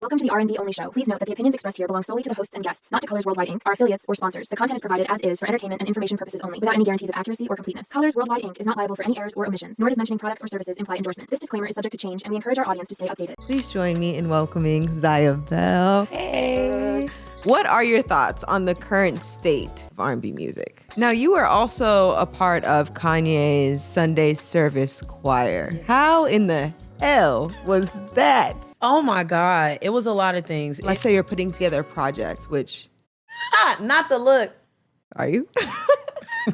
Welcome to the R&B Only show. Please note that the opinions expressed here belong solely to the hosts and guests, not to Colors Worldwide Inc., our affiliates, or sponsors. The content is provided as is for entertainment and information purposes only, without any guarantees of accuracy or completeness. Colors Worldwide Inc. is not liable for any errors or omissions, nor does mentioning products or services imply endorsement. This disclaimer is subject to change, and we encourage our audience to stay updated. Please join me in welcoming Zyah Belle. Hey. What are your thoughts on the current state of R&B music? Now, you were also a part of Kanye's Sunday service choir. How in the hell was that? Oh my God. It was a lot of things. Let's say you're putting together a project, which... Not the look. Are you?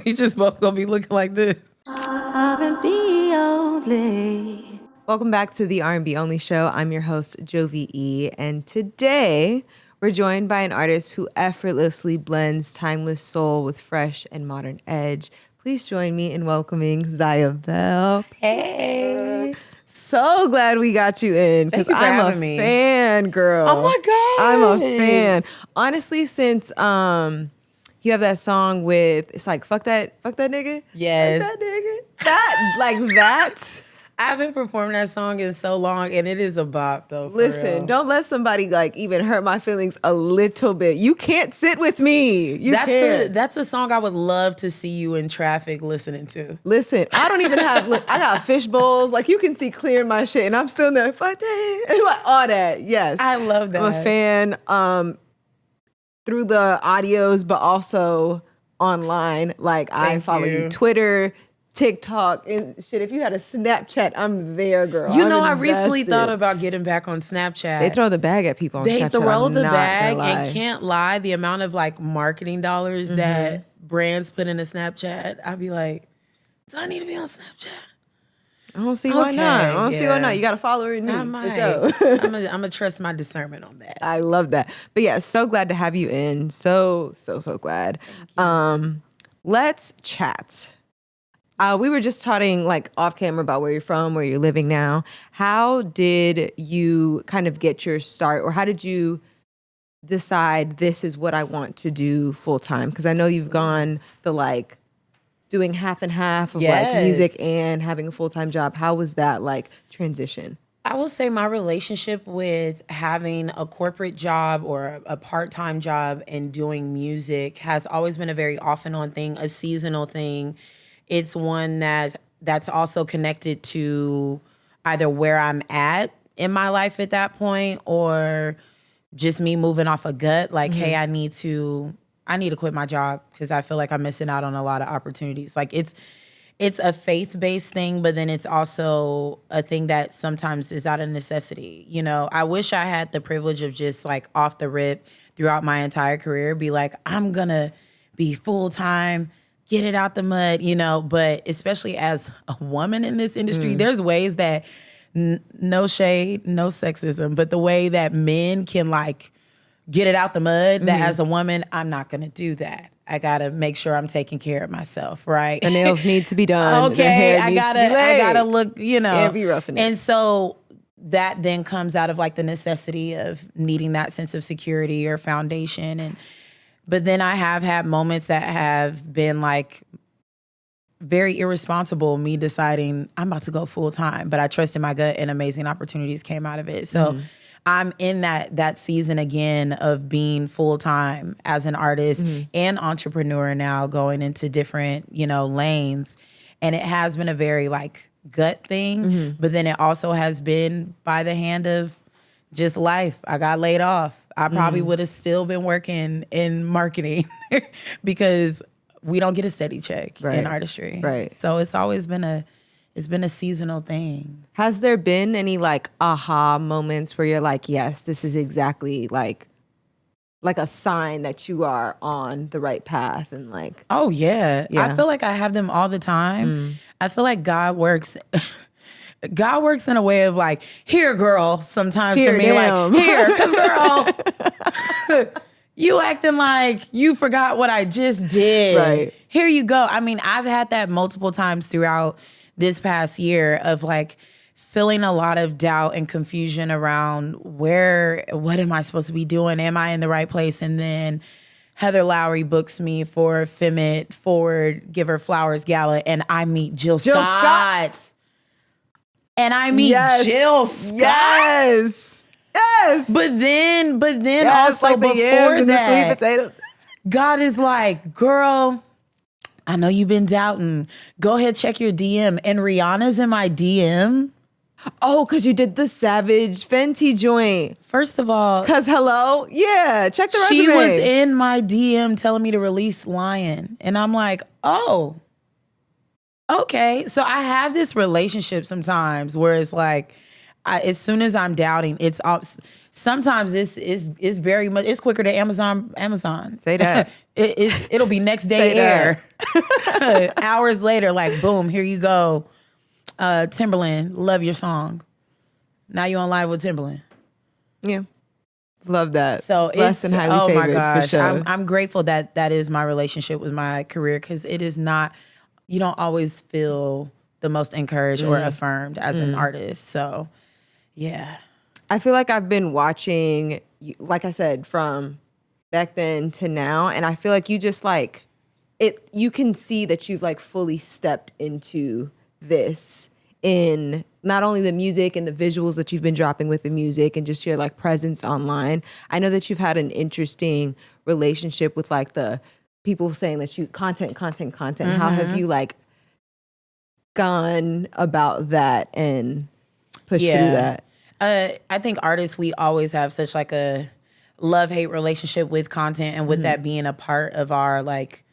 We just both gonna be looking like this. R&B only. Welcome back to the R&B Only show. I'm your host, Jovy E, and today we're joined by an artist who effortlessly blends timeless soul with fresh and modern edge. Please join me in welcoming Zyah Belle. Hey. So glad we got you in because I'm a fan, girl. Oh my God. I'm a fan. Honestly, since you have that song with, it's like, fuck that nigga. Yes. Fuck that nigga. That, like that. I haven't performed that song in so long, and it is a bop, though. Listen, don't let somebody like even hurt my feelings a little bit. You can't sit with me. That's a song I would love to see you in traffic listening to. Listen, I don't even have, I got fish bowls. Like, you can see clear in my shit, and I'm still in there, fuck that. And like, all that, yes. I love that. I'm a fan through the audios, but also online. Like, I follow you Twitter, TikTok and shit. If you had a Snapchat, I'm there, girl. You know, I recently thought about getting back on Snapchat. They throw the bag at people on Snapchat. They throw the bag, and can't lie, the amount of like marketing dollars that brands put into Snapchat, I'd be like, do I need to be on Snapchat? I don't see why not. I don't see why not. You got to follow her in I might. I'm gonna trust my discernment on that. I love that. But yeah, so glad to have you in. So glad. Let's chat. We were just talking like off camera about where you're from, where you're living now. How did you kind of get your start, or how did you decide this is what I want to do full time? Because I know you've gone the like doing half and half of like music and having a full-time job. How was that like transition? I will say my relationship with having a corporate job or a part-time job and doing music has always been a very off and on thing, a seasonal thing. It's one that's also connected to either where I'm at in my life at that point, or just me moving off a gut. Like, hey, I need to quit my job because I feel like I'm missing out on a lot of opportunities. Like it's a faith-based thing, but then it's also a thing that sometimes is out of necessity. You know, I wish I had the privilege of just like off the rip throughout my entire career, be like, I'm gonna be full-time, get it out the mud, you know, but especially as a woman in this industry, there's ways that, no shade, no sexism, but the way that men can like get it out the mud, that as a woman, I'm not gonna do that. I gotta make sure I'm taking care of myself, right? The nails need to be done. Okay, I gotta look, you know. And be roughing it. And so that then comes out of like the necessity of needing that sense of security or foundation. But then I have had moments that have been like very irresponsible, me deciding I'm about to go full time, but I trusted my gut and amazing opportunities came out of it. So I'm in that season again of being full time as an artist and entrepreneur now, going into different, you know, lanes. And it has been a very like gut thing, but then it also has been by the hand of just life. I got laid off. I probably would have still been working in marketing because we don't get a steady check in artistry. Right. So it's always been a seasonal thing. Has there been any like aha moments where you're like, yes, this is exactly like a sign that you are on the right path and like... Oh yeah. I feel like I have them all the time. I feel like God works in a way of like, here, girl, sometimes here, for me, damn. like, here, because girl, you acting like you forgot what I just did. Right. Here you go. I mean, I've had that multiple times throughout this past year of like feeling a lot of doubt and confusion around what am I supposed to be doing? Am I in the right place? And then Heather Lowry books me for Femmit Forward Give Her Flowers Gala, and I meet Jill Scott. And I meet Jill Scott. Yes. Yes. But then Yes, also like the yams before and the sweet that, potato. God is like, girl, I know you've been doubting. Go ahead, check your DM. And Rihanna's in my DM. Oh, because you did the Savage Fenty joint. First of all, Because hello? Yeah, check the resume. she was in my DM telling me to release Lion. And I'm like, oh, okay. So I have this relationship sometimes where it's like, as soon as I'm doubting, it's sometimes it's very much, it's quicker than Amazon. Say that. It'll be next day air. Hours later, like boom, here you go. Timberland, love your song. Now you on live with Timberland. Yeah. Love that. So Blessed and highly favored, my gosh, for sure. I'm grateful that is my relationship with my career, because it is not, you don't always feel the most encouraged or affirmed as an artist. So yeah. I feel like I've been watching, like I said, from back then to now, and I feel like you just like it. You can see that you've like fully stepped into this in not only the music and the visuals that you've been dropping with the music and just your like presence online. I know that you've had an interesting relationship with like the people saying that you content. How have you like gone about that and pushed through that? I think artists, we always have such like a love-hate relationship with content, and with that being a part of our like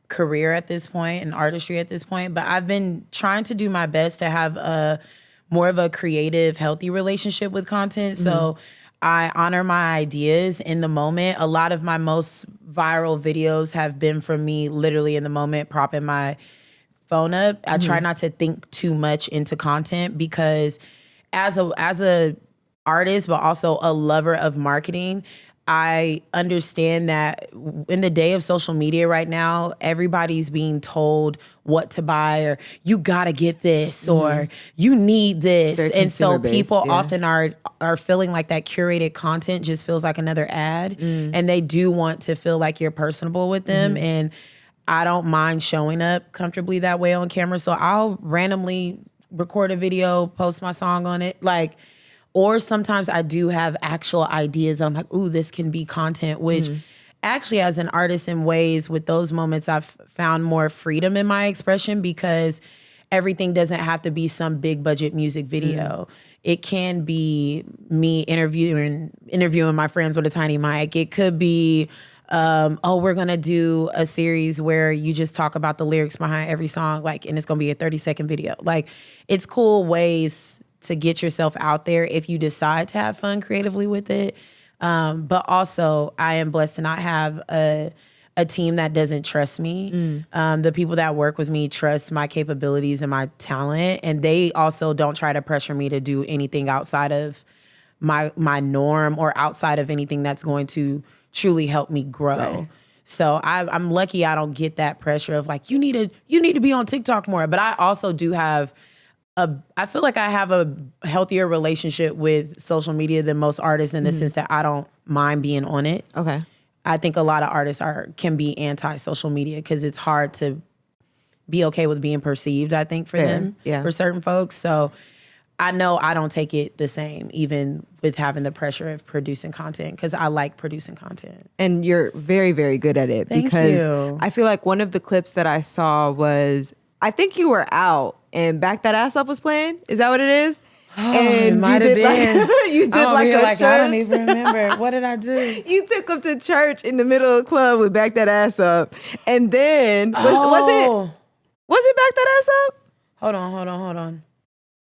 career at this point and artistry at this point. But I've been trying to do my best to have a more of a creative, healthy relationship with content. So I honor my ideas in the moment. A lot of my most viral videos have been from me literally in the moment, propping my phone up. I try not to think too much into content, because as a artist, but also a lover of marketing, I understand that in the day of social media right now, everybody's being told what to buy, or you gotta get this, or you need this. Very And so consumer-based, people yeah. often are feeling like that curated content just feels like another ad. And they do want to feel like you're personable with them. And I don't mind showing up comfortably that way on camera. So I'll randomly record a video, post my song on it. Or sometimes I do have actual ideas that I'm like, ooh, this can be content, which actually as an artist in ways with those moments, I've found more freedom in my expression, because everything doesn't have to be some big budget music video. It can be me interviewing my friends with a tiny mic. It could be, we're gonna do a series where you just talk about the lyrics behind every song, and it's gonna be a 30-second video. It's cool ways to get yourself out there if you decide to have fun creatively with it. But also, I am blessed to not have a team that doesn't trust me. The people that work with me trust my capabilities and my talent, and they also don't try to pressure me to do anything outside of my norm or outside of anything that's going to truly help me grow. Right. So I'm lucky I don't get that pressure of you need to be on TikTok more. But I also do have I feel like I have a healthier relationship with social media than most artists, in the sense that I don't mind being on it. Okay. I think a lot of artists can be anti-social media, because it's hard to be okay with being perceived, I think, for them, for certain folks. So I know I don't take it the same, even with having the pressure of producing content, because I like producing content. And you're very, very good at it. Thank you. I feel like one of the clips that I saw was, I think you were out and Back That Ass Up was playing. Is that what it is? Oh, and it might have been. You did like a church. I don't even remember. What did I do? You took them to church in the middle of the club with Back That Ass Up. And then, was it Back That Ass Up? Hold on.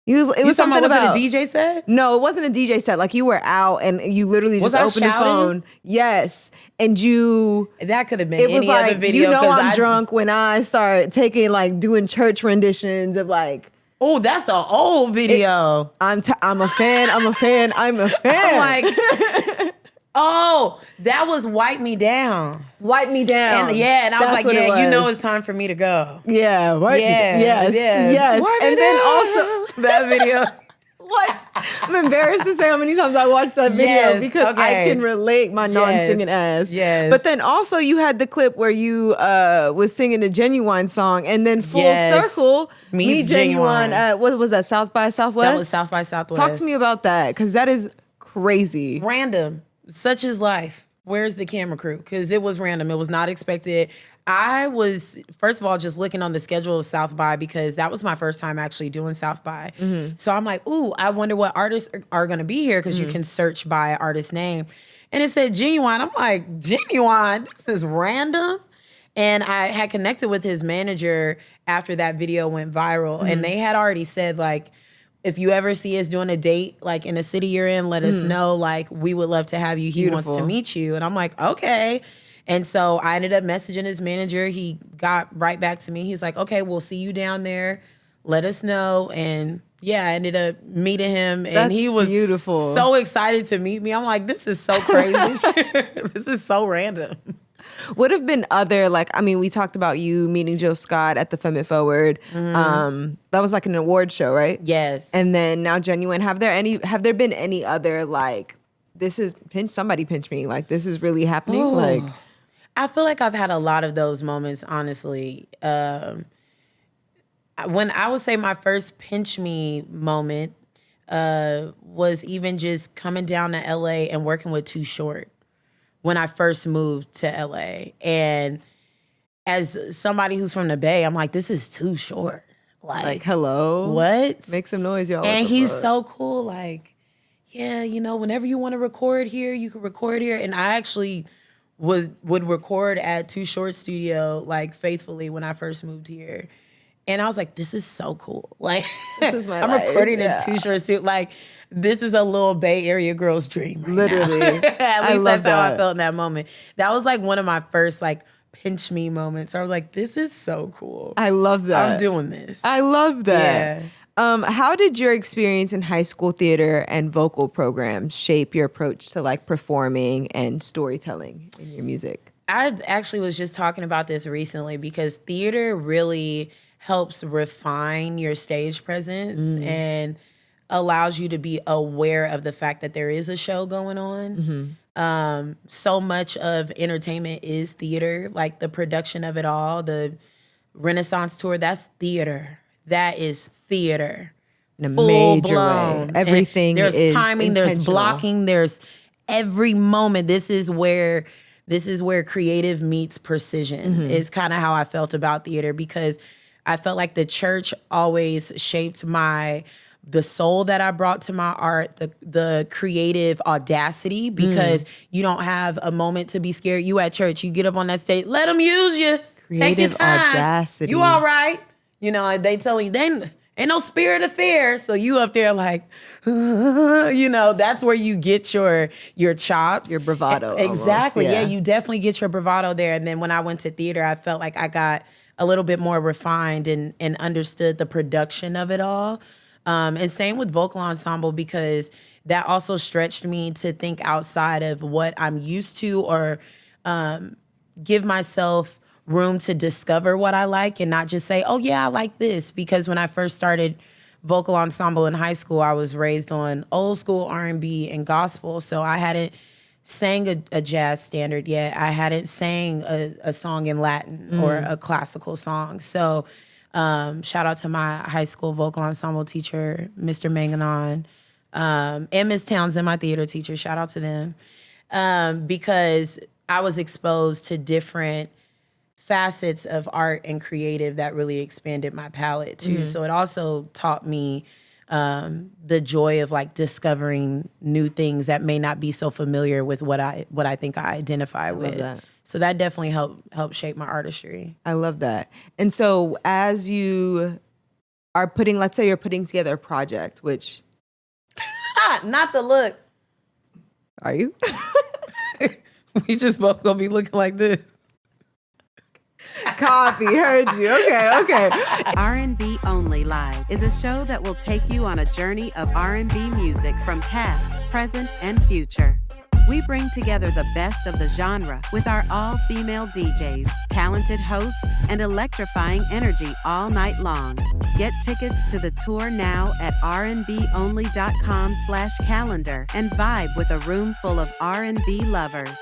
It was something about a DJ set? No, it wasn't a DJ set. You were out and you literally just opened your phone. Yes. And that could have been any other video. You know I'm drunk when I start doing church renditions of oh, that's an old video. I'm a fan. I'm like, oh, that was Wipe Me Down. Wipe Me Down. And I was like, it's time for me to go. Yeah, wipe me down. Yes. And then also that video. What? I'm embarrassed to say how many times I watched that video because I can relate my non-singing ass. Yes. But then also you had the clip where you was singing a Ginuwine song, and then full circle, me Ginuwine. What was that? South by Southwest? That was South by Southwest. Talk to me about that, because that is crazy. Random. Such is life. Where's the camera crew? Because it was random. It was not expected. I was, first of all, just looking on the schedule of South by because that was my first time actually doing South by. So I'm like, ooh, I wonder what artists are going to be here because you can search by artist name. And it said Ginuwine. I'm like, Ginuwine? This is random? And I had connected with his manager after that video went viral. And they had already said, like, if you ever see us doing a date, like in a city you're in, let us know. Like, we would love to have you. He wants to meet you. And I'm like, okay. And so I ended up messaging his manager. He got right back to me. He's like, okay, we'll see you down there. Let us know. And yeah, I ended up meeting him. And he was beautiful. So excited to meet me. I'm like, this is so crazy. This is so random. Would have been other, like, I mean, we talked about you meeting Jill Scott at the Femme It Forward. That was like an award show, right? Yes. And then now Ginuwine. Have there been any other, like, somebody pinch me, like, this is really happening? Ooh. Like, I feel like I've had a lot of those moments, honestly. When I would say my first pinch me moment was even just coming down to LA and working with Too Short when I first moved to LA. And as somebody who's from the Bay, I'm like, this is too short. Like hello? What? Make some noise, y'all. And he's so cool. Like, yeah, you know, whenever you want to record here, you can record here. And I actually would record at Too Short Studio, like, faithfully when I first moved here. And I was like, this is so cool. Like, this is my I'm life. recording in Too Short Studio. Like, this is a little Bay Area girl's dream right Literally. now. At least that's how I that. felt in that moment. That was like one of my first, like, pinch me moments. I was like, this is so cool. I love that. I'm doing this. I love that. Yeah. How did your experience in high school theater and vocal programs shape your approach to, like, performing and storytelling in your music? I actually was just talking about this recently because theater really helps refine your stage presence and allows you to be aware of the fact that there is a show going on. So much of entertainment is theater, like the production of it all, the Renaissance tour, that's theater. That is theater. In a full major blown. way. Everything there's is timing, there's intentional. blocking, there's every moment. This is where creative meets precision is kind of how I felt about theater because I felt like the church always shaped the soul that I brought to my art, the creative audacity, because you don't have a moment to be scared. You at church, you get up on that stage, let them use you. Take your Creative time. audacity. You all right? You know, they tell you, then ain't no spirit of fear. So you up there like, you know, that's where you get your chops. Your bravado. Exactly. Almost, Yeah, you definitely get your bravado there. And then when I went to theater, I felt like I got a little bit more refined and understood the production of it all. And same with vocal ensemble because that also stretched me to think outside of what I'm used to or give myself room to discover what I like and not just say, oh yeah, I like this. Because when I first started vocal ensemble in high school, I was raised on old school R&B and gospel. So I hadn't sang a jazz standard yet. I hadn't sang a song in Latin or a classical song. So shout out to my high school vocal ensemble teacher, Mr. Manganon, and Miss Townsend, my theater teacher. Shout out to them. Because I was exposed to different facets of art and creative that really expanded my palette too. So it also taught me the joy of like discovering new things that may not be so familiar with what I think I identify with. that. So that definitely helped shape my artistry. I love that. And so as you are let's say you're putting together a project, which Not the look. are you? We just both gonna be looking like this. Copy, heard you. Okay. R&B Only Live is a show that will take you on a journey of R&B music from past, present, and future. We bring together the best of the genre with our all-female DJs, talented hosts, and electrifying energy all night long. Get tickets to the tour now at rnbonly.com/calendar and vibe with a room full of R&B lovers.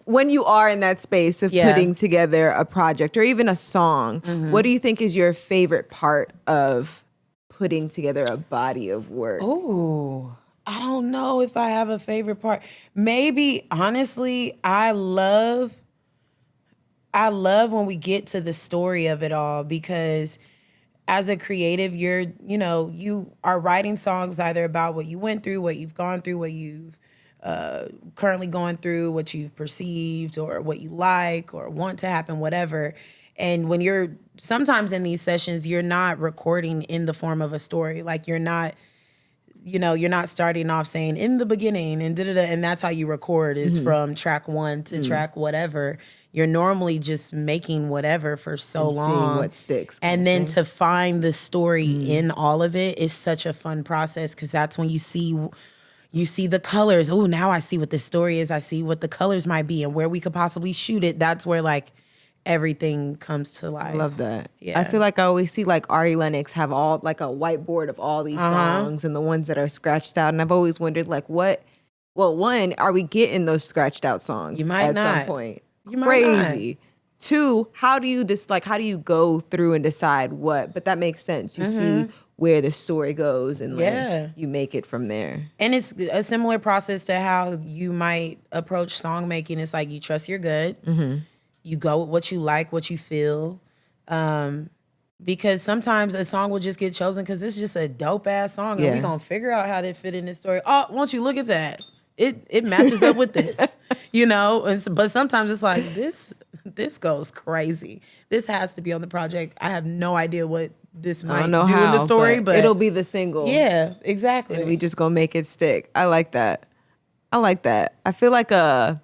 when you are in that space of Yeah. putting together a project or even a song, what do you think is your favorite part of putting together a body of work? Ooh, I don't know if I have a favorite part. Maybe, honestly, I love when we get to the story of it all, because as a creative, you are writing songs either about what you went through, what you've gone through, what you've currently going through, what you've perceived, or what you like or want to happen, whatever. And when you're sometimes in these sessions, you're not recording in the form of a story. Like you're not starting off saying in the beginning and da-da-da, and that's how you record is from track one to track whatever. You're normally just making whatever for so And long. seeing what sticks. And then to find the story in all of it is such a fun process, because that's when you see the colors. Oh, now I see what this story is. I see what the colors might be and where we could possibly shoot it. That's where like everything comes to life. I love that. Yeah. I feel like I always see like Ari Lennox have all like a whiteboard of all these songs and the ones that are scratched out. And I've always wondered like one, are we getting those scratched out songs You might at not. some point? You might Crazy. Two, how do you go through and decide what? But that makes sense. You see where the story goes and like, you make it from there. And it's a similar process to how you might approach song making. It's like you trust your gut. You go with what you like, what you feel. Because sometimes a song will just get chosen because it's just a dope ass song, and we're gonna figure out how to fit in this story. Oh, won't you look at that? It matches up with this, but sometimes it's like this goes crazy. This has to be on the project. I have no idea what this might do in the story, but it'll be the single. Yeah, exactly. And we just gonna make it stick. I like that. I feel like a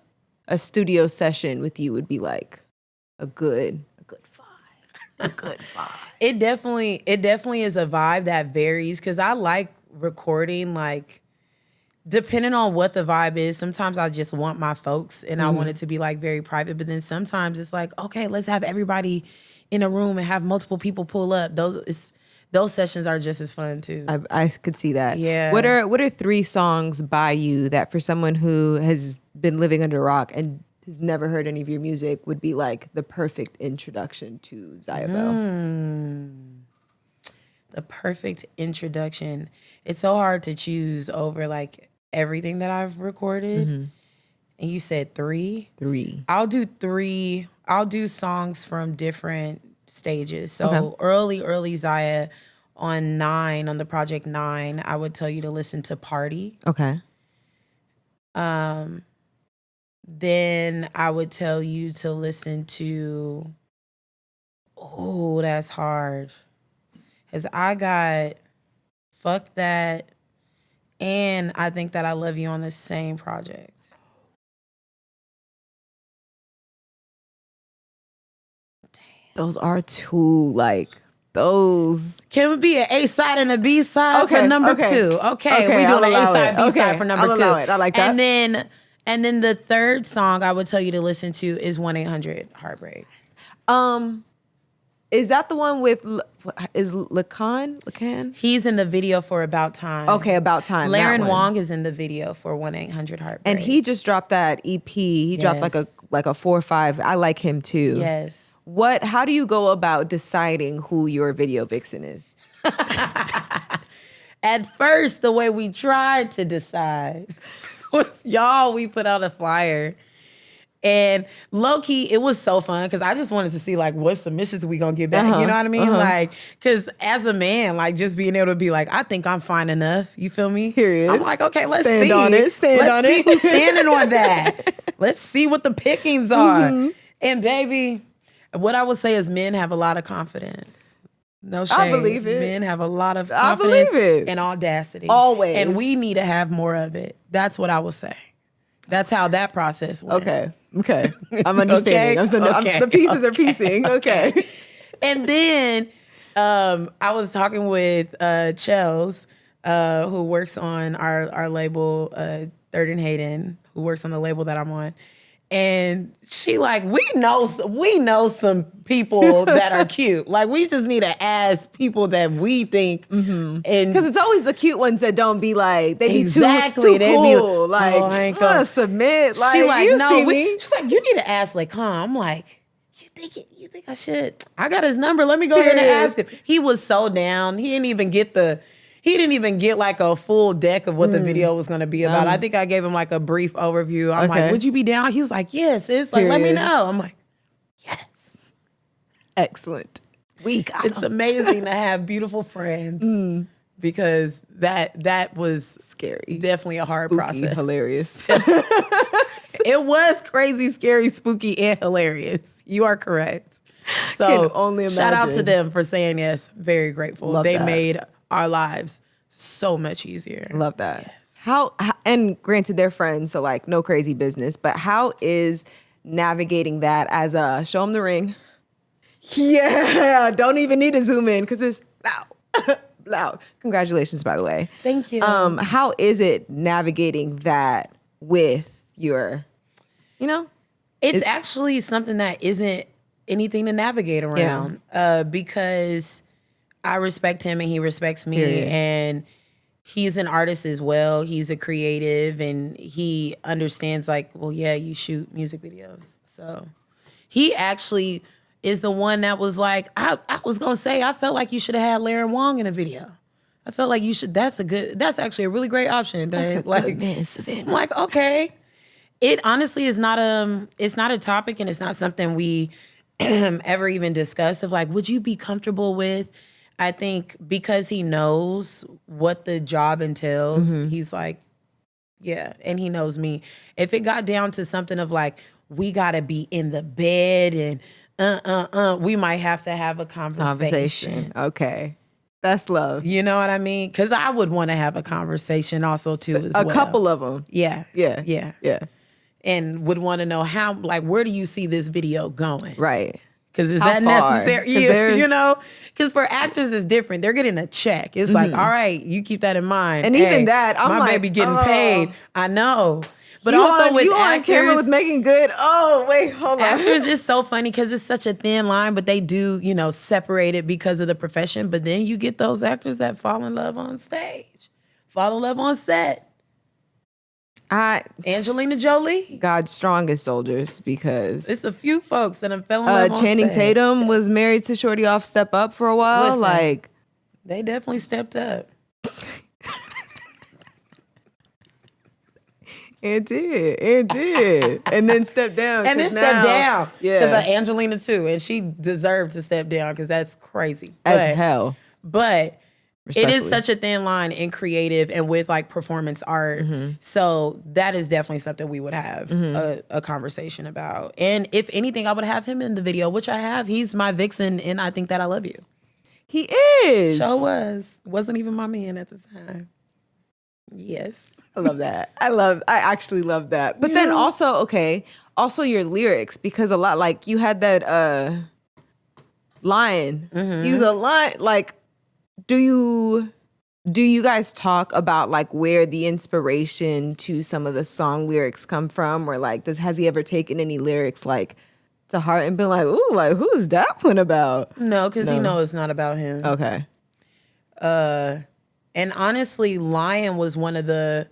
studio session with you would be like a good vibe. A good vibe. It definitely is a vibe that varies, because I like recording like depending on what the vibe is. Sometimes I just want my folks and I want it to be like very private, but then sometimes it's like, okay, let's have everybody in a room and have multiple people pull up. Those sessions are just as fun too. I could see that. Yeah. What are 3 songs by you that for someone who has been living under a rock and has never heard any of your music would be like the perfect introduction to Zyah Belle? The perfect introduction. It's so hard to choose over like everything that I've recorded. And you said 3? 3. I'll do 3. I'll do songs from different stages. So early Zyah on the project 9, I would tell you to listen to Party. Okay. Then I would tell you to listen to, oh, that's hard. Because I got Fuck That and I Think That I Love You on the same project. Those are 2 like those. Can it be an A side and a B side for number 2? Okay, we I'll doing an A allow side, it. B Okay, side for number 2. I'll allow it. I like that. And then the third song I would tell you to listen to is 1-800 Heartbreak. Is that the one with is Lacan? He's in the video for About Time. Okay, About Time. Laren that one. Wong is in the video for 1-800 Heartbreak. And he just dropped that EP. He dropped like a 4 or 5. I like him too. Yes. How do you go about deciding who your video vixen is? At first, the way we tried to decide was, we put out a flyer. And low-key, it was so fun because I just wanted to see, like, what submissions we gonna get back. You know what I mean? Like, because as a man, like, just being able to be like, I think I'm fine enough. You feel me? Period. I'm like, okay, let's Stand see. on it. Let's see who's standing on that. Let's see what the pickings are. And baby, what I would say is men have a lot of confidence. No shame. I believe it. Men have a lot of I confidence believe it. and audacity. Always. And we need to have more of it. That's what I would say. That's how that process went. Okay. I'm understanding. The pieces are piecing. Okay. And then I was talking with Chels, who works on our label, Third and Hayden, who works on the label that I'm on. And she like, we know some people that are cute. Like, we just need to ask people that we think. And Because it's always the cute ones that don't be like, they be Exactly. too They be- cool. Like, oh, I ain't gonna- submit. Like, she like, you no, see me. she's like, you need to ask Lacan. I'm like, you think I should? I got his number. Let me go ahead and ask him. He was so down. He didn't even get like a full deck of what the video was going to be about. I think I gave him like a brief overview. I'm like, would you be down? He was like, yes. It's like, let me know. I'm like, yes. Excellent. We got It's amazing to have beautiful friends because that was scary. definitely a hard Spooky, process. hilarious. It was crazy, scary, spooky, and hilarious. You are correct. So Can only shout out to imagine. them for saying yes. Very grateful. Love They that. made our lives so much easier. Love that. How and granted they're friends, so like no crazy business, but how is navigating that as a show them the ring? Yeah, don't even need to zoom in because it's loud. Loud. Congratulations, by the way. Thank you. How is it navigating that with your, It's actually something that isn't anything to navigate around because I respect him and he respects me. Period. And he's an artist as well. He's a creative and he understands like, well, yeah, you shoot music videos. So he actually is the one that was like, I was going to say, I felt like you should have had Larry Wong in a video. I felt like you should, that's actually a really great option, babe. I'm like, okay. It honestly is not a topic and it's not something we ever even discussed of like, would you be comfortable with? I think because he knows what the job entails, he's like, yeah, and he knows me. If it got down to something of like, we gotta be in the bed and we might have to have a conversation. Okay. That's love. You know what I mean? Because I would want to have a conversation also too as well. A couple of them. Yeah. Yeah. And would want to know how, like, where do you see this video going? Right. Because is How that far? necessary? 'Cause there's- You know? Because for actors, it's different. They're getting a check. It's like, all right, you keep that in mind. And Hey, even that, I'm my like, baby getting oh. paid. I know. But you also on, with you actors, on camera with making good. Oh, wait, hold on. actors is so funny because it's such a thin line, but they do, separate it because of the profession. But then you get those actors that fall in love on stage, fall in love on set. Angelina Jolie. God's strongest soldiers because It's a few folks that have fell in love on Channing set. Tatum was married to Shorty off Step Up for a while. Listen. They definitely stepped up. It did. And then stepped down. And then 'cause stepped now- down. Yeah. Because Angelina too. And she deserved to step down because that's crazy. As hell. But it is Respectfully. such a thin line in creative and with like performance art. So that is definitely something we would have a conversation about. And if anything, I would have him in the video, which I have. He's my vixen and I Think That I Love You. He is. Sure was. Wasn't even my man at the time. Yes. I love that. I actually love that. But then also your lyrics, because a lot, like you had that line. Use a line, like, do you guys talk about like where the inspiration to some of the song lyrics come from? Or like has he ever taken any lyrics like to heart and been like, ooh, like who's that one about? No, because he knows it's not about him. Okay. And honestly, Lion was one of the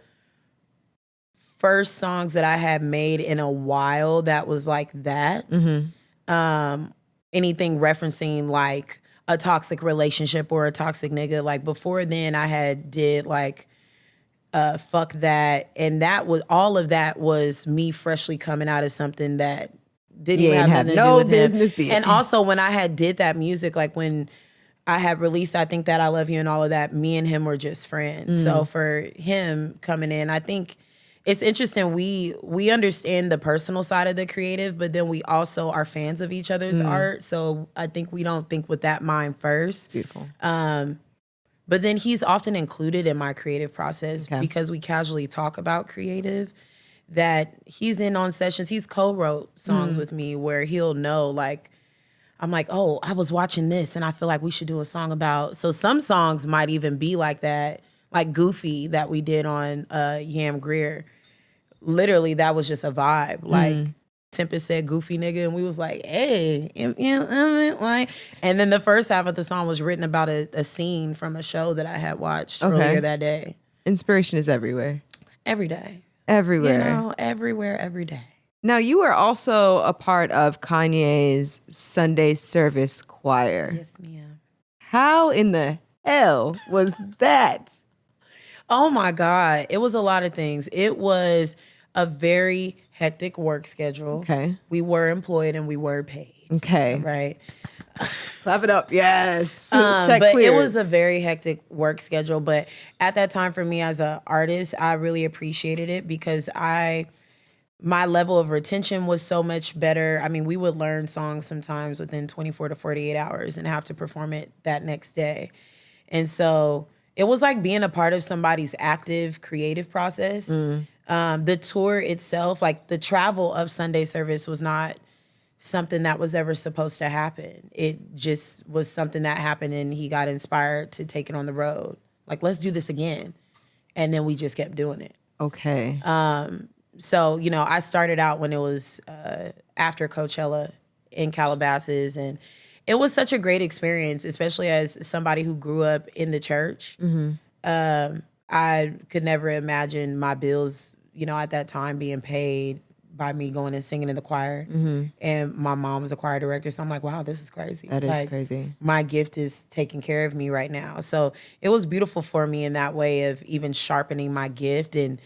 first songs that I had made in a while that was like that. Anything referencing like a toxic relationship or a toxic nigga. Like before then I had did like Fuck That. And that was, all of that was me freshly coming out of something that didn't even have nothing to do with business him. being. And also when I had did that music, like when I had released I Think That I Love You and all of that, me and him were just friends. So for him coming in, I think it's interesting. We understand the personal side of the creative, but then we also are fans of each other's art. So I think we don't think with that mind first. Beautiful. But then he's often included in my creative process because we casually talk about creative, that he's in on sessions. He's co-wrote songs with me where he'll know, like, I'm like, oh, I was watching this and I feel like we should do a song about. So some songs might even be like that, like Goofy that we did on Yam Greer. Literally, that was just a vibe. Like Tempest said goofy nigga, and we was like, hey, like, and then the first half of the song was written about a scene from a show that I had watched earlier that day. Inspiration is everywhere. Every day. Everywhere. You know, everywhere, every day. Now, you were also a part of Kanye's Sunday service choir. Yes, ma'am. How in the hell was that? Oh my God. It was a lot of things. It was a very hectic work schedule. Okay. We were employed and we were paid. Okay. Right. Clap it up. Yes. But cleared. it was a very hectic work schedule. But at that time for me as an artist, I really appreciated it because my level of retention was so much better. I mean, we would learn songs sometimes within 24 to 48 hours and have to perform it that next day. And so it was like being a part of somebody's active creative process. The tour itself, like the travel of Sunday service was not something that was ever supposed to happen. It just was something that happened and he got inspired to take it on the road. Like, let's do this again. And then we just kept doing it. Okay. So, you know, I started out when it was after Coachella in Calabasas, and it was such a great experience, especially as somebody who grew up in the church. I could never imagine my bills, you know, at that time being paid by me going and singing in the choir. And my mom was a choir director, so I'm like, wow, this is crazy. That is crazy. My gift is taking care of me right now. So it was beautiful for me in that way of even sharpening my gift, and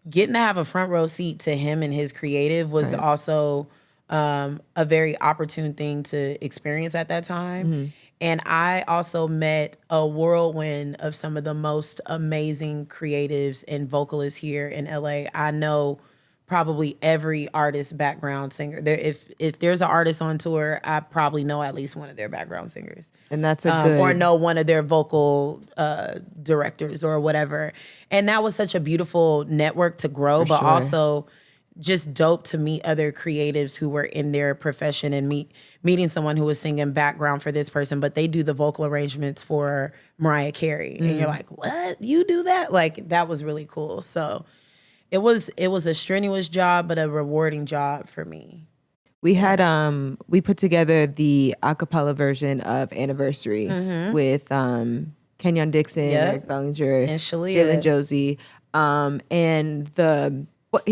getting to have a front row seat to him and his creative was also a very opportune thing to experience at that time. And I also met a whirlwind of some of the most amazing creatives and vocalists here in LA. I know probably every artist background singer. If there's an artist on tour, I probably know at least one of their background singers. And that's a good... Or know one of their vocal directors or whatever. And that was such a beautiful network to grow, but also just dope to meet other creatives who were in their profession, and meeting someone who was singing background for this person, but they do the vocal arrangements for Mariah Carey. And you're like, what? You do that? Like, that was really cool. So it was a strenuous job, but a rewarding job for me. We had we put together the a cappella version of Anniversary with Kenyon Dixon, Eric Bellinger, and Shalia. Jalen Josie. And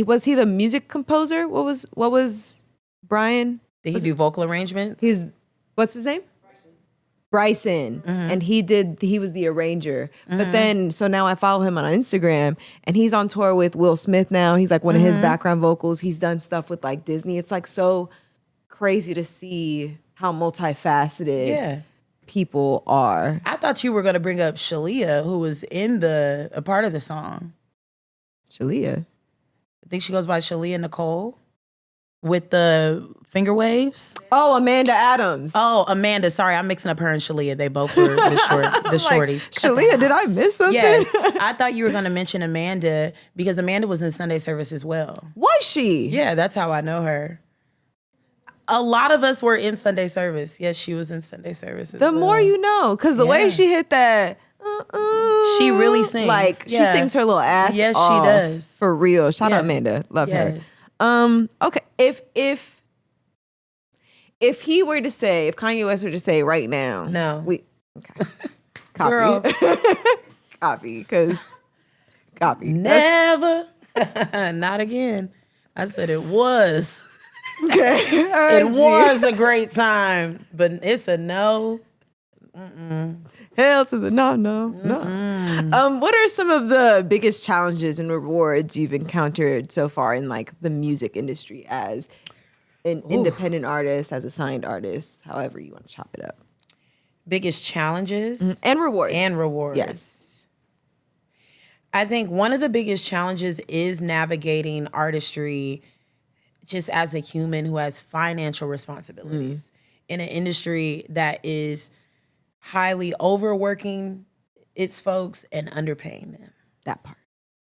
was he the music composer? What was Brian? Did he do vocal arrangements? What's his name? Bryson. And he was the arranger. But then, so now I follow him on Instagram, and he's on tour with Will Smith now. He's like one of his background vocals. He's done stuff with like Disney. It's like so crazy to see how multifaceted people are. I thought you were going to bring up Shalia, who was in a part of the song. Shalia. I think she goes by Shalia Nicole with the finger waves. Oh, Amanda Adams. Oh, Amanda. Sorry, I'm mixing up her and Shalia. They both were the shorties. Shalia, did I miss something? Yes. I thought you were going to mention Amanda because Amanda was in Sunday service as well. Was she? Yeah, that's how I know her. A lot of us were in Sunday service. Yes, she was in Sunday service as The more you know, because the way she hit that... she really sings. Like, she sings her little ass off. Yes, she does. For real. Shout out Amanda. Love her. Okay. If he were to say, if Kanye West were to say right now. No. Okay. Copy. Girl. Copy. Never. Not again. I said it was. Okay. It was a great time, but it's a no. Hell to the no. What are some of the biggest challenges and rewards you've encountered so far in like the music industry as an independent artist, as a signed artist, however you want to chop it up? Biggest challenges and rewards. Yes. I think one of the biggest challenges is navigating artistry just as a human who has financial responsibilities in an industry that is highly overworking its folks and underpaying them. That part.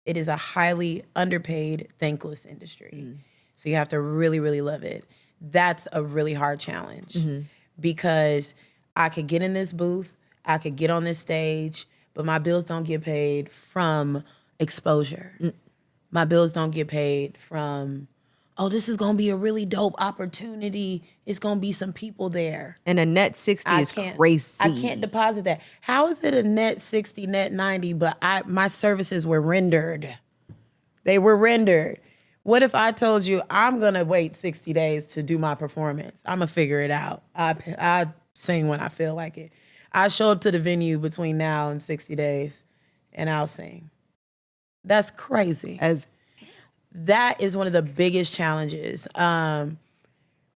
It is a highly underpaid, thankless industry. So you have to really, really love it. That's a really hard challenge because I could get in this booth, I could get on this stage, but my bills don't get paid from exposure. My bills don't get paid from oh, this is gonna be a really dope opportunity. It's gonna be some people there. And a net 60 is crazy. I can't deposit that. How is it a net 60, net 90, but my services were rendered? They were rendered. What if I told you I'm gonna wait 60 days to do my performance? I'm gonna figure it out. I sing when I feel like it. I show up to the venue between now and 60 days and I'll sing. That's crazy. That is one of the biggest challenges. But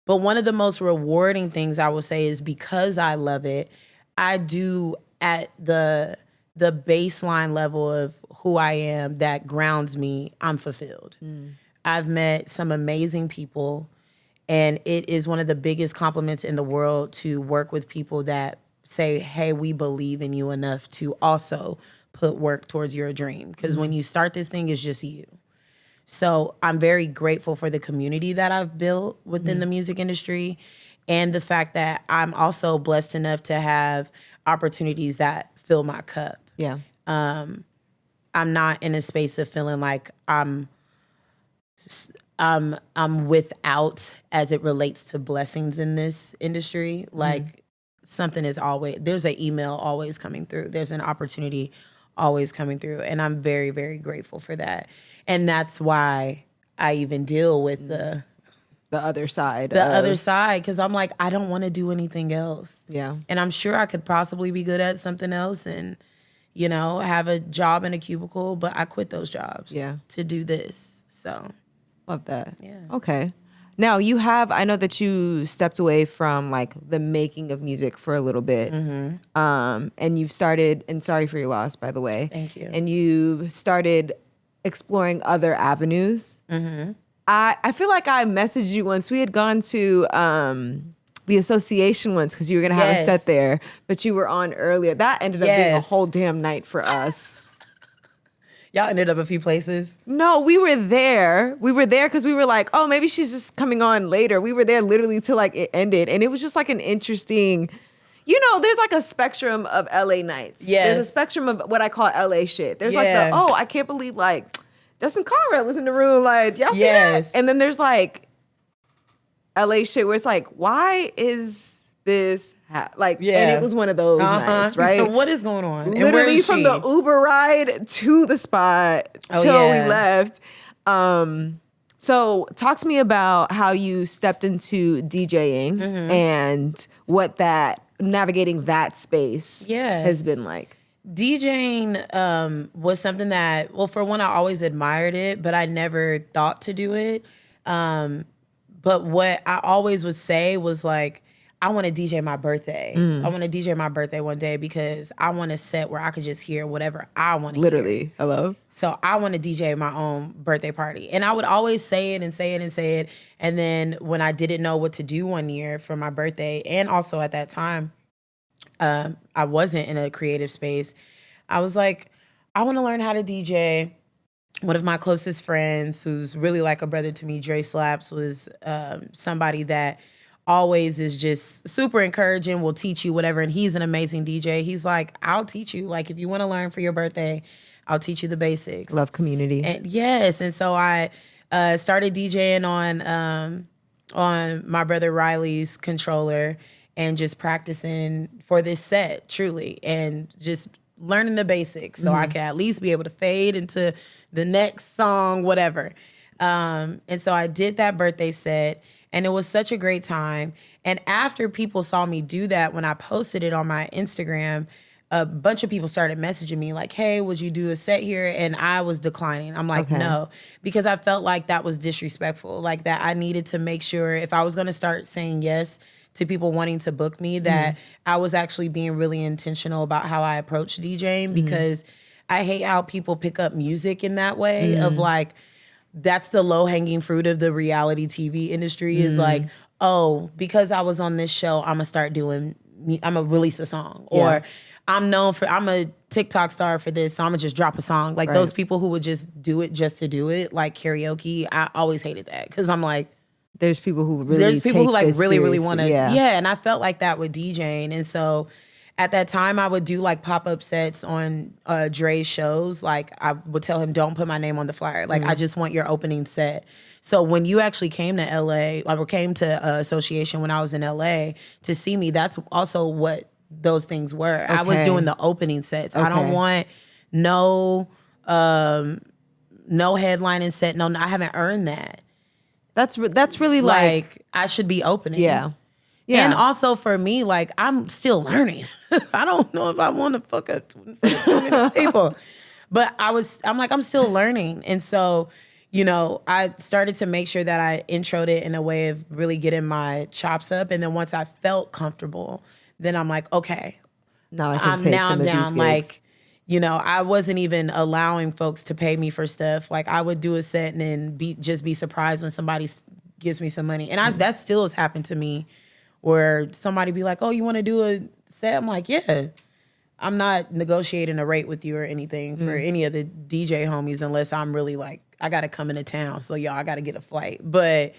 one of the most rewarding things I will say is because I love it, I do at the baseline level of who I am that grounds me, I'm fulfilled. I've met some amazing people, and it is one of the biggest compliments in the world to work with people that say, hey, we believe in you enough to also put work towards your dream. Because when you start this thing, it's just you. So I'm very grateful for the community that I've built within the music industry, and the fact that I'm also blessed enough to have opportunities that fill my cup. Yeah. I'm not in a space of feeling like I'm without as it relates to blessings in this industry. Like something is always, there's an email always coming through. There's an opportunity always coming through. And I'm very, very grateful for that. And that's why I even deal with the other side. Other side, because I'm like, I don't want to do anything else. Yeah. And I'm sure I could possibly be good at something else and, you know, have a job in a cubicle, but I quit those jobs to do this. So. Love that. Yeah. Okay. Now I know that you stepped away from like the making of music for a little bit. And you've started, and sorry for your loss, by the way. Thank you. And you've started exploring other avenues. I feel like I messaged you once. We had gone to the association once because you were going to have a set there, but you were on earlier. That ended up being a whole damn night for us. Y'all ended up a few places? No, we were there. We were there because we were like, oh, maybe she's just coming on later. We were there literally till like it ended. And it was just like an interesting, you know, there's like a spectrum of LA nights. Yes. There's a spectrum of what I call LA shit. There's like the, oh, I can't believe like Dustin Conrad was in the room. Like, y'all see that? And then there's like LA shit where it's like, why is this and it was one of those nights, right? So what is going on? Literally and where is from she? the Uber ride to the spot till we left. So talk to me about how you stepped into DJing and what that navigating that space has been like. DJing was something that, well, for one, I always admired it, but I never thought to do it. But what I always would say was like, I want to DJ my birthday. I want to DJ my birthday one day because I want a set where I could just hear whatever I want to hear. Literally. Hello? So I want to DJ my own birthday party. And I would always say it and say it and say it. And then when I didn't know what to do one year for my birthday, and also at that time, I wasn't in a creative space, I was like, I want to learn how to DJ. One of my closest friends, who's really like a brother to me, Dre Slaps, was somebody that always is just super encouraging, will teach you whatever. And he's an amazing DJ. He's like, I'll teach you. Like, if you want to learn for your birthday, I'll teach you the basics. Love community. And yes. And so I started DJing on my brother Riley's controller and just practicing for this set, truly. And just learning the basics so I can at least be able to fade into the next song, whatever. And so I did that birthday set. And it was such a great time. And after people saw me do that, when I posted it on my Instagram, a bunch of people started messaging me like, hey, would you do a set here? And I was declining. I'm like, no, because I felt like that was disrespectful. Like that I needed to make sure if I was going to start saying yes to people wanting to book me, that I was actually being really intentional about how I approach DJing, because I hate how people pick up music in that way of like, that's the low-hanging fruit of the reality TV industry is like, oh, because I was on this show, I'm gonna release a song. Or I'm a TikTok star for this, so I'm gonna just drop a song. Like those people who would just do it just to do it, like karaoke, I always hated that. Cause I'm like, there's people who like really want to, and I felt like that with DJing. And so At that time, I would do like pop-up sets on Dre's shows. Like I would tell him, don't put my name on the flyer. Like I just want your opening set. So when you actually came to LA, or came to Association when I was in LA to see me, that's also what those things were. I was doing the opening sets. I don't want no headlining set. No, I haven't earned that. That's really like I should be opening. Yeah. And also for me, like, I'm still learning. I don't know if I want to fuck up too many people. But I'm still learning. And so, you know, I started to make sure that I introed it in a way of really getting my chops up. And then once I felt comfortable, then I'm like, okay. Now I can take some of these gigs. Like, you know, I wasn't even allowing folks to pay me for stuff. Like, I would do a set and then just be surprised when somebody gives me some money. And that still has happened to me. Where somebody be like, oh, you want to do a set? I'm like, yeah. I'm not negotiating a rate with you or anything for any of the DJ homies unless I'm really like, I got to come into town. So, y'all, I got to get a flight. But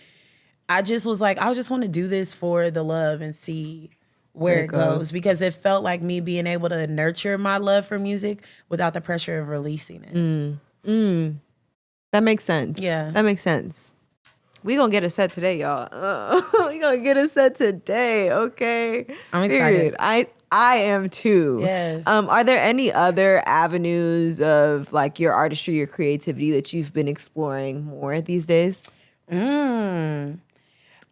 I just was like, I just want to do this for the love and see where it goes. Because it felt like me being able to nurture my love for music without the pressure of releasing it. That makes sense. Yeah. That makes sense. We gonna get a set today, y'all. We gonna get a set today, okay? I'm excited. Period. I am too. Yes. Are there any other avenues of like your artistry, your creativity that you've been exploring more these days? And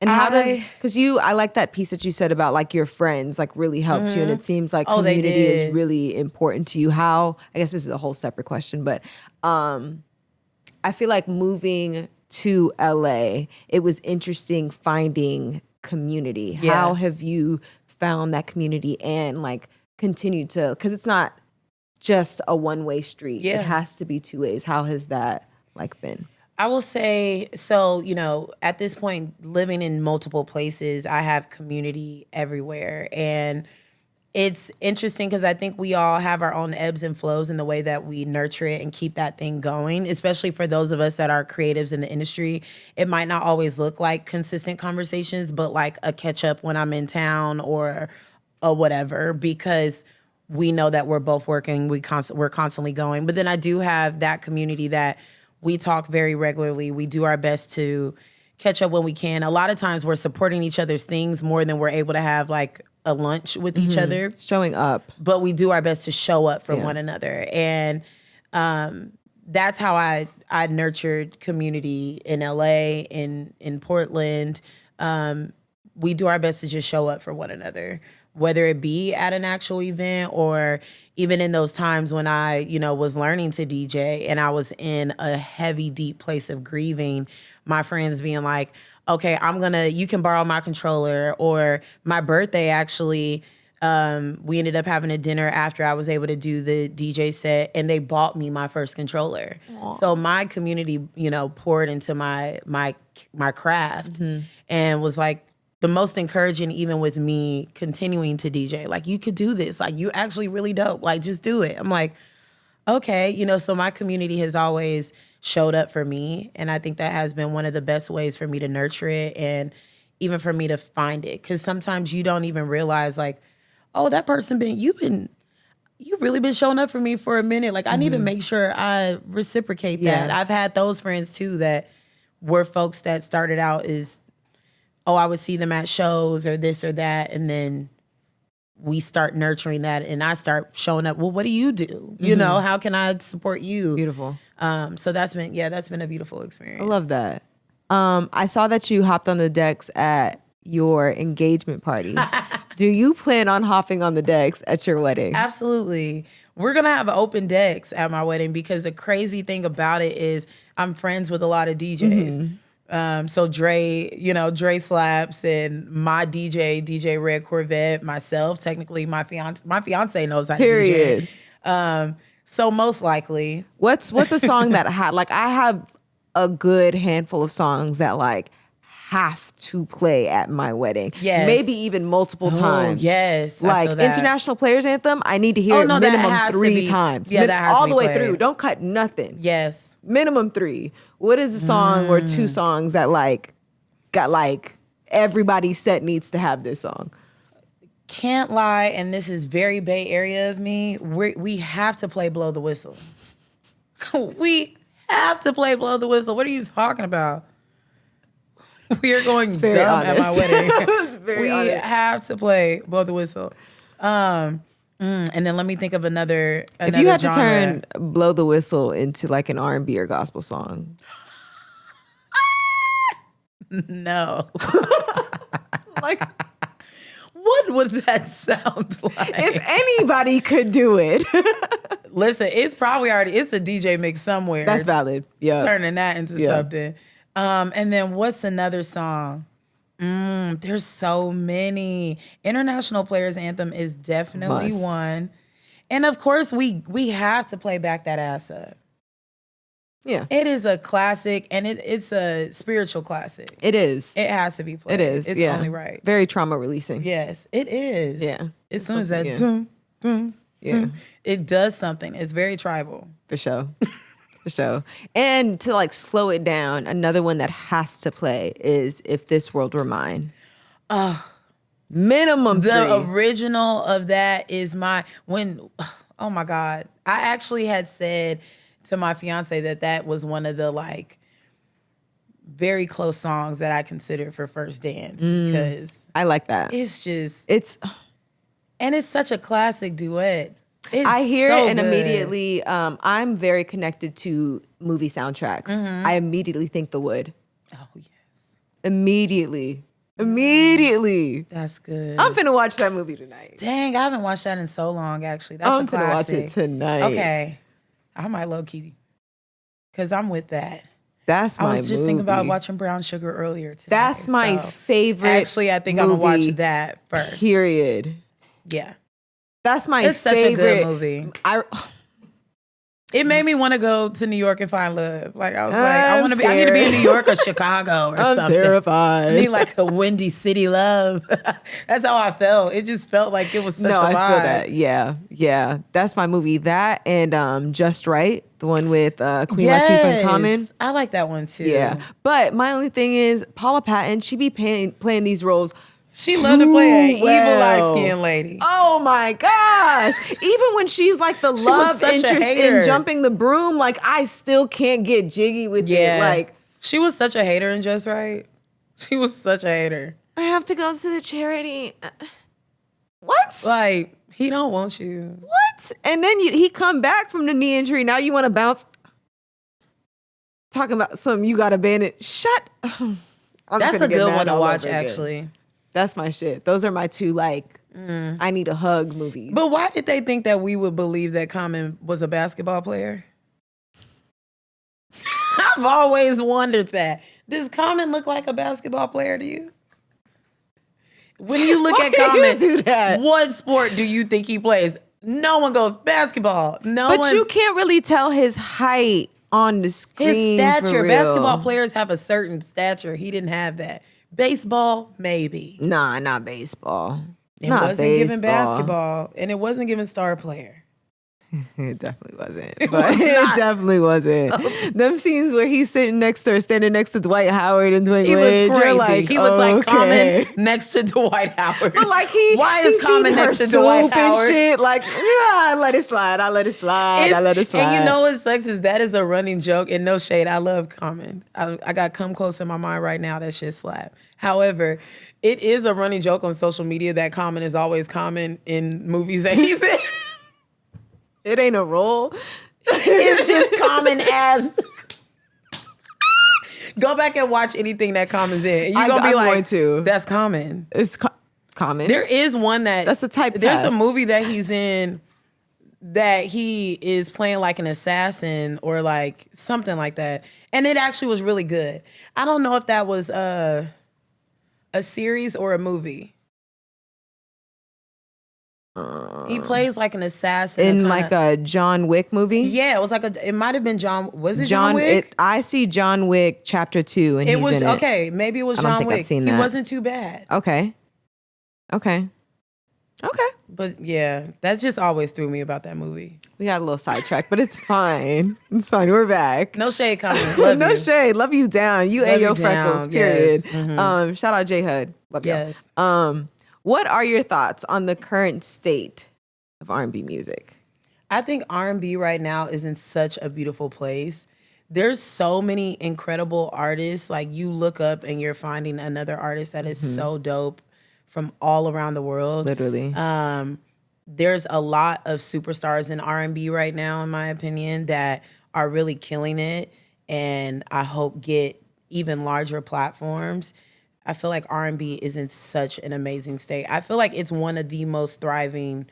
how because I like that piece that you said about like your friends like really helped you, and it seems like community is really important to you. How, I guess this is a whole separate question, but I feel like moving to LA, it was interesting finding community. Yeah. How have you found that community and like continued to, because it's not just a one-way street. Yeah. It has to be two ways. How has that like been? I will say, so, you know, at this point, living in multiple places, I have community everywhere. And it's interesting because I think we all have our own ebbs and flows in the way that we nurture it and keep that thing going, especially for those of us that are creatives in the industry. It might not always look like consistent conversations, but like a catch up when I'm in town or whatever, because we know that we're both working, we're constantly going. But then I do have that community that we talk very regularly. We do our best to catch up when we can. A lot of times we're supporting each other's things more than we're able to have like a lunch with each other. Showing up. But we do our best to show up for one another. And that's how I nurtured community in LA, in Portland. We do our best to just show up for one another, whether it be at an actual event or even in those times when I, you know, was learning to DJ and I was in a heavy, deep place of grieving, my friends being like, okay, you can borrow my controller. Or my birthday, actually, we ended up having a dinner after I was able to do the DJ set, and they bought me my first controller. Aww. So my community, you know, poured into my craft and was like the most encouraging, even with me continuing to DJ. Like, you could do this. Like, you actually really dope. Like, just do it. I'm like, okay. You know, so my community has always showed up for me. And I think that has been one of the best ways for me to nurture it and even for me to find it. Because sometimes you don't even realize, like, oh, that person you've really been showing up for me for a minute. Like, I need to make sure I reciprocate that. I've had those friends too that were folks that started out as, oh, I would see them at shows or this or that. And then we start nurturing that and I start showing up. Well, what do you do? You know, how can I support you? Beautiful. So that's been a beautiful experience. I love that. I saw that you hopped on the decks at your engagement party. Do you plan on hopping on the decks at your wedding? Absolutely. We're going to have open decks at my wedding because the crazy thing about it is I'm friends with a lot of DJs. So Dre Slaps and my DJ Red Corvette, myself, technically my fiance knows how to DJ. So most likely. What's a song that I have a good handful of songs that like have to play at my wedding. Yes. Maybe even multiple times. Yes. Like International Players Anthem, I need to hear it minimum 3 times. Yeah, that has all to the be way played. through. Don't cut nothing. Yes. Minimum 3. What is a song or 2 songs that like got like everybody's set needs to have this song? Can't lie, and this is very Bay Area of me. We have to play Blow the Whistle. We have to play Blow the Whistle. What are you talking about? We are going dumb at my wedding. We have to play Blow the Whistle. And then let me think of another If you had genre. to turn Blow the Whistle into like an R&B or gospel song. No. Like, What would that sound like? if anybody could do it. Listen, it's probably it's a DJ mix somewhere. That's valid. Yeah. Turning that into something. And then what's another song? There's so many. International Players Anthem is definitely one. And of course, we have to play Back That Ass Up. Yeah. It is a classic, and it's a spiritual classic. It is. It has to be played. It is. It's yeah. only right. Very trauma releasing. Yes, it is. Yeah. As soon as that, Yeah. dun, dun, Yeah. dun, it does something. It's very tribal. For sure. For sure. And to like slow it down, another one that has to play is If This World Were Mine. Minimum The 3. original of that is oh my God. I actually had said to my fiance that was one of the like very close songs that I considered for first dance because I like that. it's just, It's and it's such a classic duet. It's I hear so it and good. immediately I'm very connected to movie soundtracks. I immediately think The Wood. Oh yes. Immediately. That's good. I'm finna watch that movie tonight. Dang, I haven't watched that in so long actually. That's I'm a finna watch classic. it tonight. Okay. I might low key, because I'm with that. That's my I was just thinking about movie. watching Brown Sugar earlier today. That's my so favorite. Actually, I think I'm gonna watch movie, that first. Period. Yeah, That's my it's favorite. such a good movie. I It made me want to go to New York and find love. Like I was like, I need to be in New York or Chicago or I'm something. terrified. I need like a windy city love. That's how I felt. It just felt like it was such a vibe. I feel that. Yeah. That's my movie. That and Just Right, the one with Queen Latifah and Common. I like that one too. Yeah. But my only thing is Paula Patton, she be playing these roles. She loved to play an too evil well. light-skinned lady. Oh my gosh. Even when she's like the love such a interest hater. in jumping the broom, like I still can't get jiggy with it. Like she was such a hater in Just Right. She was such a hater. I have to go to the charity. What? Like, he don't want you. What? And then he come back from the knee injury. Now you want to bounce. Talking about some you got abandoned. Shut. I'm That's finna a get good mad one to all watch, over again. actually. That's my shit. Those are my two like I need a hug movies. But why did they think that we would believe that Common was a basketball player? I've always wondered that. Does Common look like a basketball player to you? When you look at Common, do that? What sport do you think he plays? No one goes basketball. But you can't really tell his height on the screen. His stature. for real. Basketball players have a certain stature. He didn't have that. Baseball, maybe. Nah, not baseball. It Not wasn't given baseball. basketball, and it wasn't given star player. It definitely wasn't. It But was it not. definitely wasn't. Them scenes where he's sitting next to or standing next to Dwight Howard and Dwayne He Wade, looks you're crazy. like, He looks like okay. Common next to Dwight Howard. But like why he is Common feeding her next to Dwight soup Howard? and shit? Like, I let it slide. I let it slide. I let it slide. And you know what sucks is that is a running joke. And no shade, I love Common. I got Come Close in my mind right now. That shit slap. However, it is a running joke on social media that Common is always Common in movies that he's in. It ain't a role. It's just Common as. Go back and watch anything that Common's in. And you're going to be I'm like, going to. that's Common. It's common. There is one That's a typecast. There's a movie that he's in that he is playing like an assassin or like something like that. And it actually was really good. I don't know if that was a series or a movie. He plays like an assassin. in like a John Wick movie. Yeah, it was like it might have been John. Was it John Wick? I see John Wick Chapter 2, and It he's was in it. okay. Maybe it was I don't John think I've Wick. seen He that. wasn't too bad. Okay. But yeah, that just always threw me about that movie. We got a little sidetracked, but it's fine. It's fine. We're back. No shade, Common. Love No you. shade. Love you down. You Love and your you down. freckles. Period. Yes. Mhm. Shout out J Hud. Love you. Yes. What are your thoughts on the current state of R&B music? I think R&B right now is in such a beautiful place. There's so many incredible artists. Like, you look up and you're finding another artist that is so dope from all around the world. Literally. There's a lot of superstars in R&B right now, in my opinion, that are really killing it, and I hope get even larger platforms. I feel like R&B is in such an amazing state. I feel like it's one of the most thriving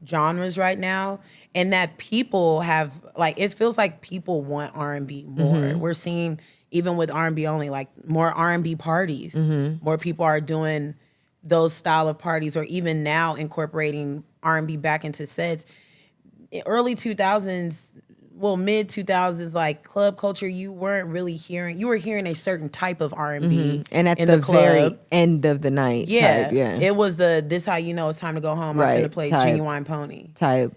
genres right now, and that people have, like, it feels like people want R&B more. We're seeing, even with R&B only, like, more R&B parties. More people are doing those style of parties, or even now incorporating R&B back into sets. In early 2000s, well, mid 2000s, like, club culture, you weren't really hearing, you were hearing a certain type of R&B And at in the club. very end of the night type, It was this how you know it's time to go home. Right, I'm gonna play type. Ginuwine Pony. type.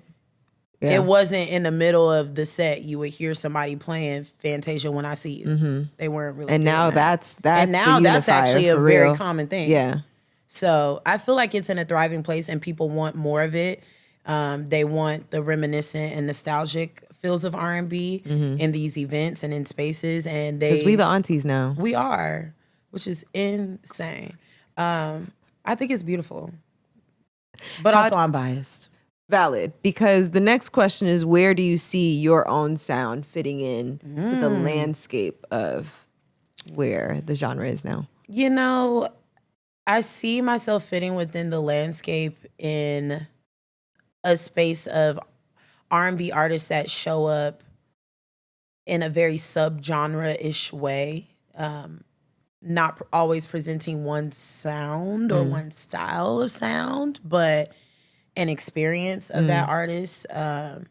Yeah. It wasn't in the middle of the set you would hear somebody playing Fantasia When I See You. They weren't really. And doing now that. that's and now the that's unifier, actually a for very real. common thing. Yeah. So I feel like it's in a thriving place, and people want more of it. They want the reminiscent and nostalgic feels of R&B in these events and in spaces, and Because we the aunties now. we are, which is insane. I think it's beautiful, but also I'm biased. Valid. Because the next question is, where do you see your own sound fitting in to the landscape of where the genre is now? You know, I see myself fitting within the landscape in a space of R&B artists that show up in a very subgenre-ish way, not always presenting one sound or one style of sound, but an experience of that artist. I'm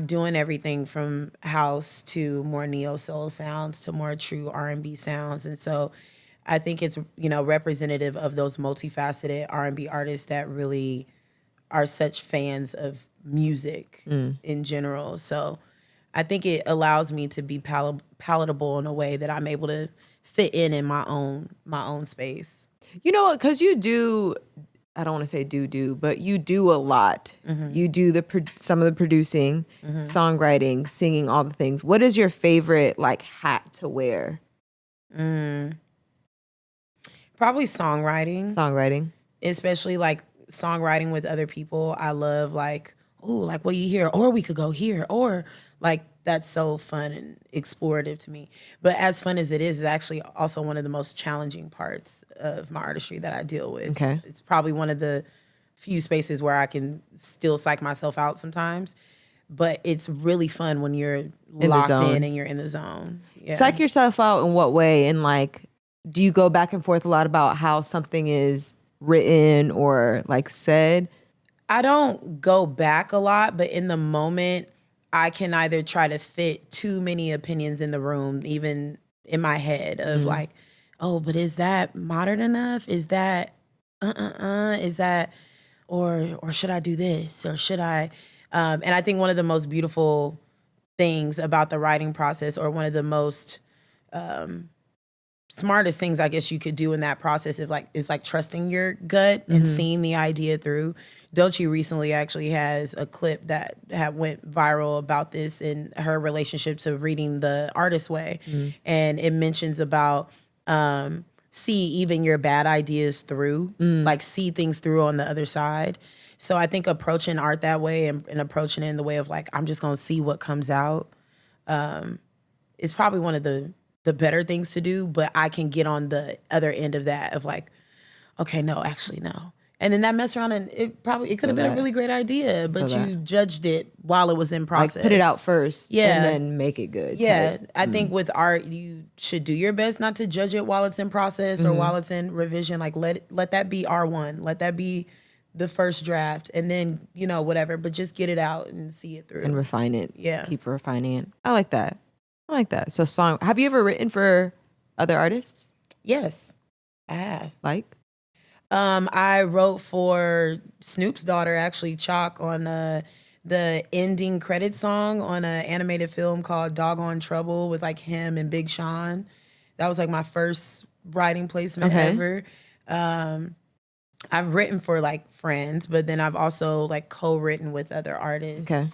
doing everything from house to more neo soul sounds to more true R&B sounds, and so I think it's, you know, representative of those multifaceted R&B artists that really are such fans of music in general. So I think it allows me to be palatable in a way that I'm able to fit in my own space. You know what? Because you do, I don't want to say do, but you do a lot. You do some of the producing, songwriting, singing, all the things. What is your favorite, like, hat to wear? Probably songwriting. Songwriting. Especially, like, songwriting with other people. I love, like, ooh, like, what you hear, or we could go here, or, like, that's so fun and explorative to me. But as fun as it is, it's actually also one of the most challenging parts of my artistry that I deal with. Okay. It's probably one of the few spaces where I can still psych myself out sometimes. But it's really fun when you're locked in and you're in the zone. Yeah. Psych yourself out in what way? And, like, do you go back and forth a lot about how something is written or, like, said? I don't go back a lot, but in the moment, I can either try to fit too many opinions in the room, even in my head, of like, oh, but is that modern enough? Is that is that, or should I do this, or should I? And I think one of the most beautiful things about the writing process, or one of the most smartest things I guess you could do in that process, is like trusting your gut and seeing the idea through. Dolce recently actually has a clip that went viral about this in her relationship to reading The Artist's Way. And it mentions about see even your bad ideas through, like see things through on the other side. So I think approaching art that way and approaching it in the way of like, I'm just gonna see what comes out is probably one of the better things to do. But I can get on the other end of that of like, okay, no, actually no. And then that mess around and it could have been a really great idea, but you judged it while it was in process. Like, put it out first, yeah, and then make it good. Yeah, I think with art, you should do your best not to judge it while it's in process or while it's in revision. Like let that be R1, let that be the first draft, and then whatever. But just get it out and see it through and refine it. Yeah, keep refining it. I like that. So have you ever written for other artists? Yes, I have. Like? I wrote for Snoop's daughter, actually, Chalk, on the ending credit song on an animated film called Doggone Trouble with like him and Big Sean. That was like my first writing placement ever. I've written for like friends, but then I've also like co-written with other artists. Okay.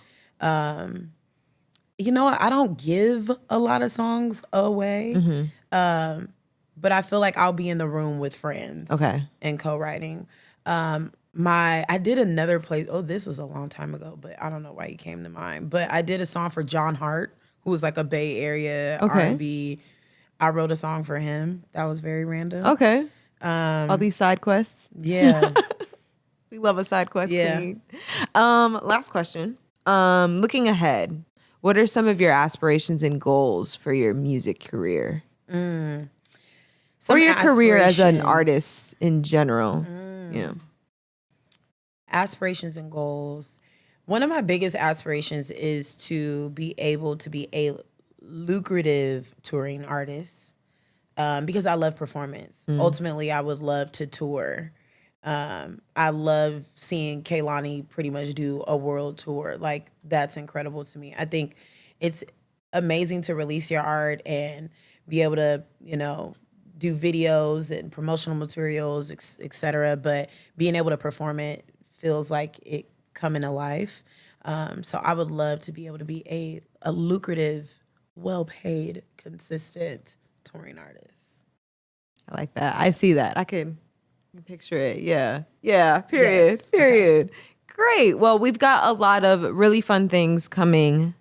You know what? I don't give a lot of songs away. But I feel like I'll be in the room with friends. Okay. And co-writing. I did another place. Oh, this was a long time ago, but I don't know why he came to mind. But I did a song for John Hart, who was like a Bay Area R&B. I wrote a song for him. That was very random. Okay. All these side quests. Yeah. We love a side quest queen. Last question. Looking ahead, what are some of your aspirations and goals for your music career? Or your career as an artist in general? Yeah. Aspirations and goals. One of my biggest aspirations is to be able to be a lucrative touring artist because I love performance. Ultimately, I would love to tour. I love seeing Kehlani pretty much do a world tour. Like, that's incredible to me. I think it's amazing to release your art and be able to, you know, do videos and promotional materials, et cetera, but being able to perform it feels like it coming to life. So I would love to be able to be a lucrative, well-paid, consistent touring artist. I like that. I see that. I can picture it. Yeah. Yeah. Period. Yes. Period. Okay. Great. Well, we've got a lot of really fun things coming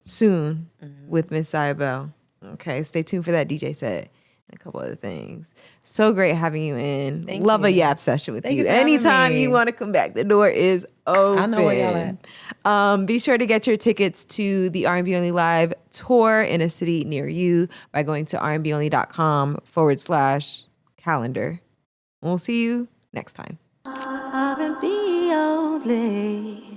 soon with Miss Zyah Belle. Okay. Stay tuned for that DJ set. A couple other things. So great having you in. Thank Love you. a yap session with Thank you. you for having Anytime me. you want to come back, the door is open. I know where y'all at. Be sure to get your tickets to the R&B Only Live tour in a city near you by going to rnbonly.com/calendar. We'll see you next time. R&B only.